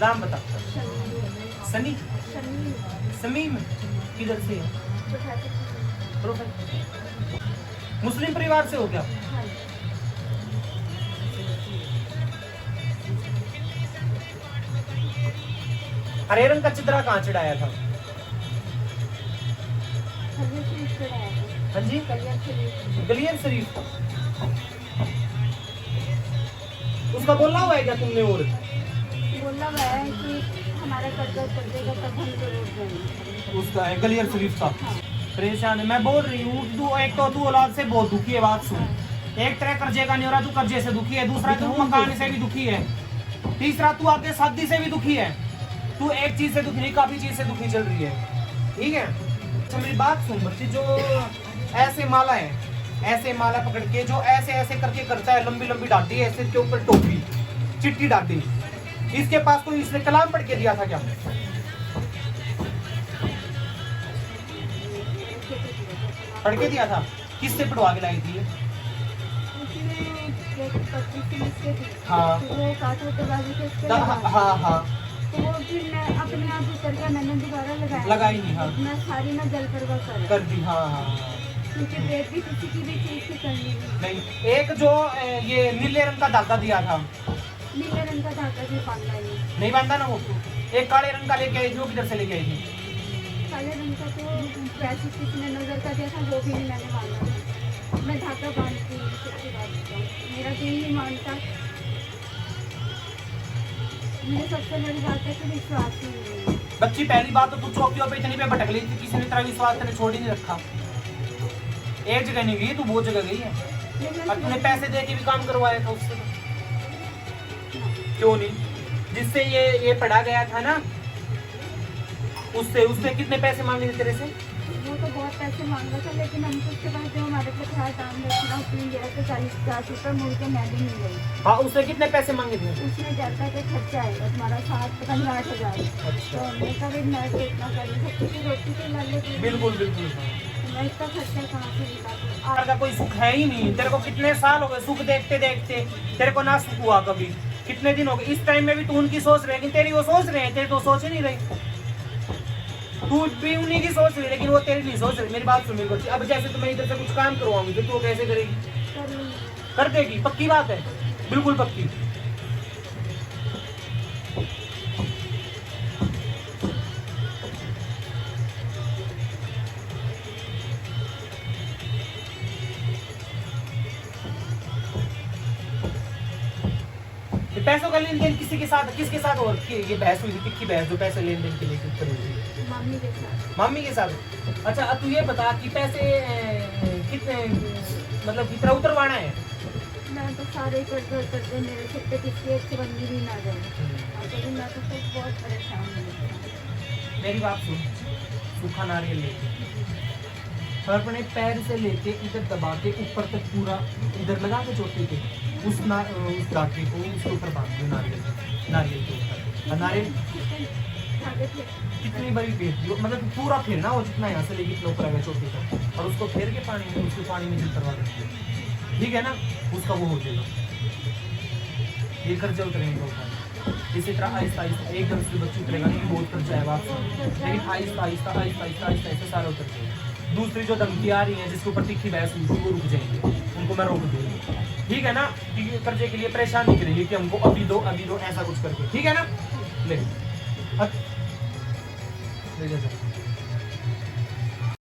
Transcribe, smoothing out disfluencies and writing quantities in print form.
नाम बता। सनी, समीम, किधर से है? प्रोफेसर। मुस्लिम परिवार से हो क्या? हरे रंग का चित्रा कहाँ चढ़ाया था? हाँ जी, गलियर शरीफ। उसका बोलना हुआ है क्या तुमने? और बोला हुआ है कि हमारा कर्जा कर देगा तब हम जरूर देंगे। उसका है गलियर शरीफ का। परेशान है। मैं बोल रही हूँ तू एक तो तू औलाद से बहुत दुखी है, बात सुन। एक तरह कर्जे का नहीं हो रहा, तू कर्जे से दुखी है। दूसरा तू मकान से भी दुखी है। तीसरा तू आगे शादी से भी दुखी है। तू एक चीज से दुखी नहीं, काफी चीज से दुखी चल रही है। ठीक है, अच्छा मेरी बात सुन बच्ची। जो ऐसे माला है, ऐसे माला पकड़ के जो ऐसे ऐसे करके करता है, लंबी लंबी डाटी है, सिर के ऊपर टोपी, चिट्टी डाटी, इसके पास कोई इसने कलाम पढ़ के दिया था क्या? पढ़ के दिया था? किससे पढ़वा के लाई थी? हाँ हाँ हाँ, तो वो फिर मैं अपने आप उतर गया, मैंने दोबारा लगाई नहीं। हाँ, मैं सारी ना जल पर कर दी। हाँ हाँ, क्योंकि पेट भी किसी की भी चीज की करनी नहीं। एक जो ये नीले रंग का धागा दिया था, नीले रंग का धागा भी बांधा नहीं बांधा ना वो। एक काले रंग का लेके आई थी, वो किधर से लेके आई थी? काले रंग का तो वैसे किसी ने नजर का दिया था, वो भी नहीं मैंने बांधा। मैं धागा बांधती हूँ, सच्ची बात बताऊं, मेरा दिल नहीं मानता। मुझे सबसे बड़ी बात है कि विश्वास ही नहीं है। बच्ची पहली बात तो तू चौकियों पे इतनी पे भटक ली थी, किसी ने तेरा विश्वास तेरे छोड़ ही नहीं रखा। एक जगह नहीं गई तू, बहुत जगह गई है। और तूने पैसे दे के भी काम करवाया था उससे। क्यों नहीं? जिससे ये पढ़ा गया था ना, उससे उसने कितने पैसे मांगे थे तेरे से? वो तो बहुत पैसे मांगा था, लेकिन हमको उसके बाद जो हमारे पे था काम रखना, उसने दिया तो 40-50 रुपये मुड़ के मैं भी नहीं गई। हाँ, उसने कितने पैसे मांगे थे? उसने कहता कि खर्चा आएगा तुम्हारा 7-15 हज़ार। तो हमने कहा भाई मैं तो इतना कर नहीं सकती थी, रोटी के लाले। बिल्कुल बिल्कुल। मैं इसका खर्चा कहाँ से निकालूं? यार का कोई सुख है ही नहीं। तेरे को कितने साल हो गए सुख देखते देखते, तेरे को ना सुख हुआ कभी। कितने दिन हो गए? इस टाइम में भी तू उनकी सोच रहे, लेकिन तेरी वो सोच रहे हैं, तेरी तो सोच ही नहीं रही। तू भी उन्हीं की सोच रही, लेकिन वो तेरी नहीं सोच रही। मेरी बात सुन मेरी बच्ची, अब जैसे तुम्हें इधर से कुछ काम करवाऊंगी तो तू कैसे करेगी? कर देगी, पक्की बात है, बिल्कुल पक्की। पैसों का लेन देन किसी के साथ, किसके साथ? और ये बहस हुई थी, तिखी बहस, जो पैसे लेन देन के लिए करी हुई? मम्मी के साथ। मम्मी के साथ। अच्छा, अब तू ये बता कि पैसे कितने, मतलब कितना उतरवाना है? मैं तो सारे करते मेरे सिर पे किसी एक से बंदी भी ना जाए। लेकिन मैं तो खुद बहुत परेशान हूँ। मेरी बात सुन, सूखा नारियल लेके और अपने पैर से लेके इधर दबा के ऊपर तक पूरा इधर लगा के चोटी के उस डाके को उसके ऊपर बांध दो, नारियल के ऊपर। नारियल कितनी बड़ी फेर दियो, मतलब पूरा फेरना हो, जितना यहाँ से लेके इतना ऊपर आएगा चोटी तक, और उसको फेर के पानी में, उसके पानी में जल करवा देंगे, ठीक है ना? उसका वो हो जाएगा, ये खर्चा उतरेगा उसका। इसी तरह आहिस्ता आहिस्ता एकदम से बच्ची उतरेगा नहीं, बहुत खर्चा है बात, लेकिन आहिस्ता आहिस्ता आहिस्ता आहिस्ता आहिस्ता ऐसे सारा उतर जाएगा। दूसरी जो धमकी आ रही है, जिसके ऊपर तीखी बहस हुई, वो रुक जाएंगे, उनको मैं रोक दूंगी, ठीक है ना? कर्जे के लिए परेशान नहीं करेंगे कि हमको अभी दो ऐसा कुछ करके, ठीक है ना? ले जा।